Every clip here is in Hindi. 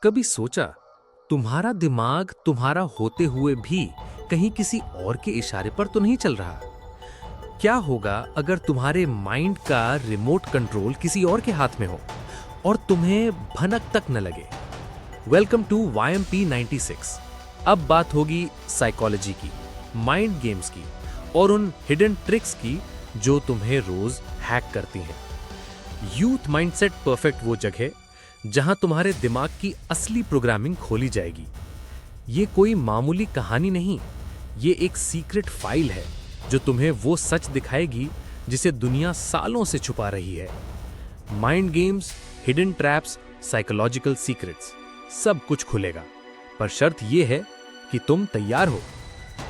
कभी सोचा तुम्हारा दिमाग तुम्हारा होते हुए भी कहीं किसी और के इशारे पर तो नहीं चल रहा? क्या होगा अगर तुम्हारे माइंड का रिमोट कंट्रोल किसी और के हाथ में हो और तुम्हें भनक तक न लगे? Welcome to YMP 96। अब बात होगी साइकोलॉजी की, माइंड गेम्स की और उन हिडन ट्रिक्स की जो तुम्हें रोज हैक करती हैं। यूथ माइंडसेट परफेक्ट वो जगह जहां तुम्हारे दिमाग की असली प्रोग्रामिंग खोली जाएगी। ये कोई मामूली कहानी नहीं, ये एक सीक्रेट फाइल है जो तुम्हें वो सच दिखाएगी जिसे दुनिया सालों से छुपा रही है। Mind games, hidden traps, psychological secrets, सब कुछ खुलेगा, पर शर्त ये है कि तुम तैयार हो।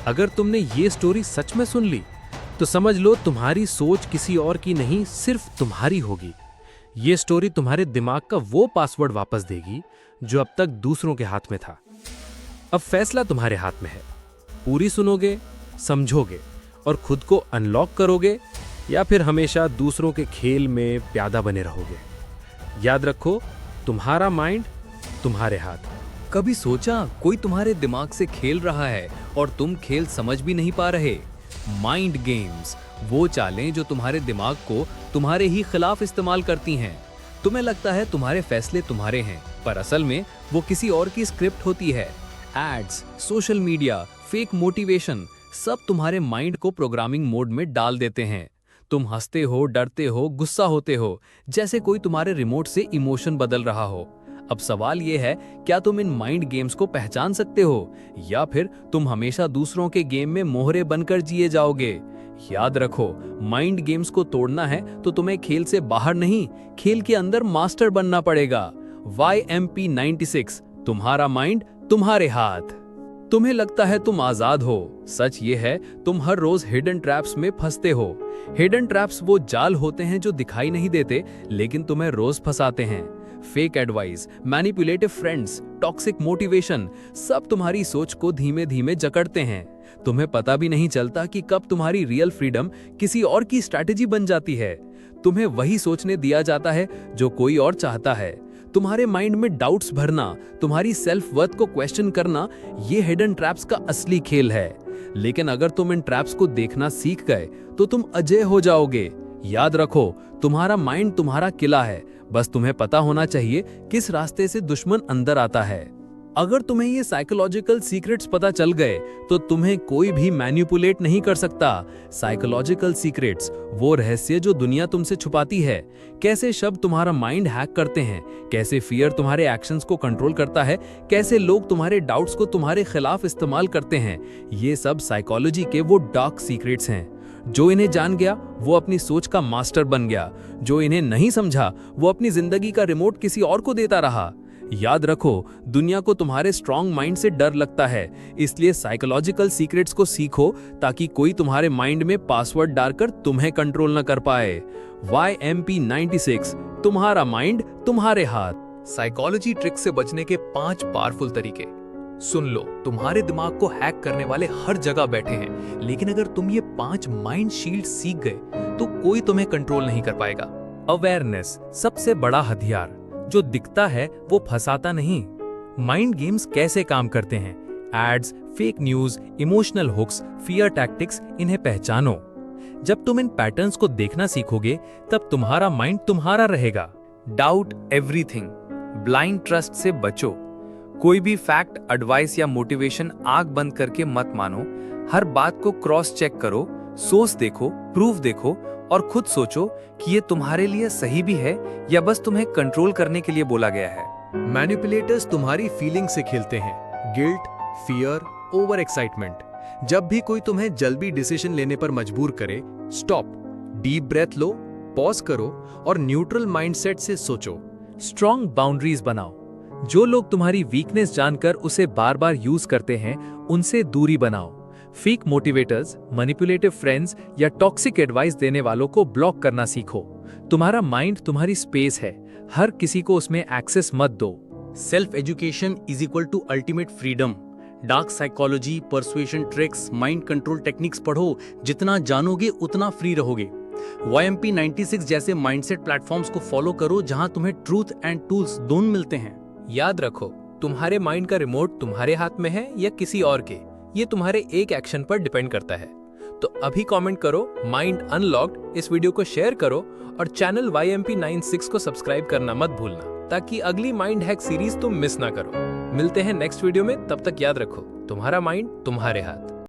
अगर तुमने ये स्टोरी सच में सुन ली तो समझ लो तुम्हारी सोच किसी और की नहीं, सिर्फ तुम्हारी होगी। ये स्टोरी तुम्हारे दिमाग का वो पासवर्ड वापस देगी जो अब तक दूसरों के हाथ में था। अब फैसला तुम्हारे हाथ में है, पूरी सुनोगे, समझोगे और खुद को अनलॉक करोगे, या फिर हमेशा दूसरों के खेल में प्यादा बने रहोगे। याद रखो, तुम्हारा माइंड तुम्हारे हाथ। कभी सोचा कोई तुम्हारे दिमाग से खेल रहा है और तुम खेल समझ भी नहीं पा रहे? माइंड गेम्स वो चालें जो तुम्हारे दिमाग को तुम्हारे ही खिलाफ इस्तेमाल करती हैं। तुम्हें लगता है तुम्हारे फैसले तुम्हारे हैं, पर असल में वो किसी और की स्क्रिप्ट होती है। Ads, social media, fake motivation, सब तुम्हारे माइंड को प्रोग्रामिंग मोड में डाल देते हैं। तुम हंसते हो, डरते हो, गुस्सा होते हो, जैसे कोई तुम्हारे रिमोट से इमोशन बदल रहा हो। अब सवाल यह है, क्या तुम इन माइंड गेम्स को पहचान सकते हो, या फिर तुम हमेशा दूसरों के गेम में मोहरे बनकर जिए जाओगे? याद रखो, माइंड गेम्स को तोड़ना है तो तुम्हें खेल से बाहर नहीं, खेल के अंदर मास्टर बनना पड़ेगा। YMP 96, तुम्हारा माइंड तुम्हारे हाथ। तुम्हें लगता है तुम आजाद हो, सच ये है तुम हर रोज हिडन ट्रैप्स में फंसते हो। हिडन ट्रैप्स वो जाल होते हैं जो दिखाई नहीं देते लेकिन तुम्हें रोज फंसाते हैं। Fake advice, manipulative friends, toxic motivation, सब तुम्हारी सोच को धीमे धीमे जकड़ते हैं। तुम्हें पता भी नहीं चलता कि कब तुम्हारी रियल फ्रीडम किसी और की स्ट्रैटेजी बन जाती है। तुम्हें वही सोचने दिया जाता है जो कोई और चाहता है। तुम्हारे माइंड में डाउट्स भरना, तुम्हारी सेल्फ वर्थ को क्वेश्चन करना, ये हिडन ट्रैप्स का असली खेल है। लेकिन अगर तुम इन ट्रैप्स को देखना सीख गए तो तुम अजय हो जाओगे। याद रखो, तुम्हारा माइंड तुम्हारा किला है, बस तुम्हें पता होना चाहिए किस रास्ते से दुश्मन अंदर आता है। अगर तुम्हें ये साइकोलॉजिकल सीक्रेट्स पता चल गए तो तुम्हें कोई भी मैनिपुलेट नहीं कर सकता। साइकोलॉजिकल सीक्रेट्स वो रहस्य जो दुनिया तुमसे छुपाती है। कैसे शब्द तुम्हारा माइंड हैक करते हैं, कैसे फियर तुम्हारे एक्शंस को कंट्रोल करता है, कैसे लोग तुम्हारे डाउट्स को तुम्हारे खिलाफ इस्तेमाल करते हैं, ये सब साइकोलॉजी के वो डार्क सीक्रेट्स हैं। जो इन्हें जान गया वो अपनी सोच का मास्टर बन गया, जो इन्हें नहीं समझा वो अपनी जिंदगी का रिमोट किसी और को देता रहा। याद रखो, दुनिया को तुम्हारे स्ट्रॉन्ग माइंड से डर लगता है, इसलिए साइकोलॉजिकल सीक्रेट्स को सीखो ताकि कोई तुम्हारे माइंड में पासवर्ड डालकर तुम्हें कंट्रोल न कर पाए। YMP 96, तुम्हारा माइंड तुम्हारे हाथ। साइकोलॉजी ट्रिक से बचने के 5 पावरफुल तरीके। सुन लो, तुम्हारे दिमाग को हैक करने वाले हर जगह बैठे हैं, लेकिन अगर तुम ये 5 माइंड शील्ड सीख गए तो कोई तुम्हें कंट्रोल नहीं कर पाएगा। अवेयरनेस सबसे बड़ा हथियार। जो दिखता है वो फंसाता नहीं। माइंड गेम्स कैसे काम करते हैं? Ads, fake news, emotional hooks, fear tactics, इन्हें पहचानो। जब तुम इन पैटर्न्स को देखना सीखोगे तब तुम्हारा माइंड तुम्हारा रहेगा। डाउट एवरीथिंग, ब्लाइंड ट्रस्ट से बचो। कोई भी फैक्ट, एडवाइस या मोटिवेशन आंख बंद करके मत मानो। हर बात को क्रॉस चेक करो, सोर्स देखो, प्रूफ देखो और खुद सोचो कि ये तुम्हारे लिए सही भी है या बस तुम्हें कंट्रोल करने के लिए बोला गया है। मैनिपुलेटर्स तुम्हारी फीलिंग से खेलते हैं। Guilt, fear, over excitement. जब भी कोई तुम्हें जल्दी डिसीजन लेने पर मजबूर करे, स्टॉप, डीप ब्रेथ लो, पॉज करो और न्यूट्रल माइंडसेट से सोचो। स्ट्रॉन्ग बाउंड्रीज बनाओ। जो लोग तुम्हारी वीकनेस जानकर उसे बार बार यूज करते हैं, उनसे दूरी बनाओ। फेक मोटिवेटर्स, मैनिपुलेटिव फ्रेंड्स या टॉक्सिक एडवाइस देने वालों को ब्लॉक करना सीखो। तुम्हारा माइंड तुम्हारी स्पेस है, हर किसी को उसमें एक्सेस मत दो। Self education is equal to ultimate freedom. Dark psychology, persuasion tricks, mind control techniques पढ़ो। जितना जानोगे उतना फ्री रहोगे। YMP 96 जैसे माइंडसेट प्लेटफॉर्म्स को फॉलो करो जहां तुम्हें ट्रूथ एंड टूल्स दोनों मिलते हैं। याद रखो, तुम्हारे माइंड का रिमोट तुम्हारे हाथ में है या किसी और के, ये तुम्हारे एक एक्शन पर डिपेंड करता है। तो अभी कमेंट करो माइंड अनलॉक्ड, इस वीडियो को शेयर करो और चैनल YMP96 को सब्सक्राइब करना मत भूलना, ताकि अगली माइंड हैक सीरीज तुम मिस ना करो। मिलते हैं नेक्स्ट वीडियो में, तब तक याद रखो, तुम्हारा माइंड तुम्हारे हाथ।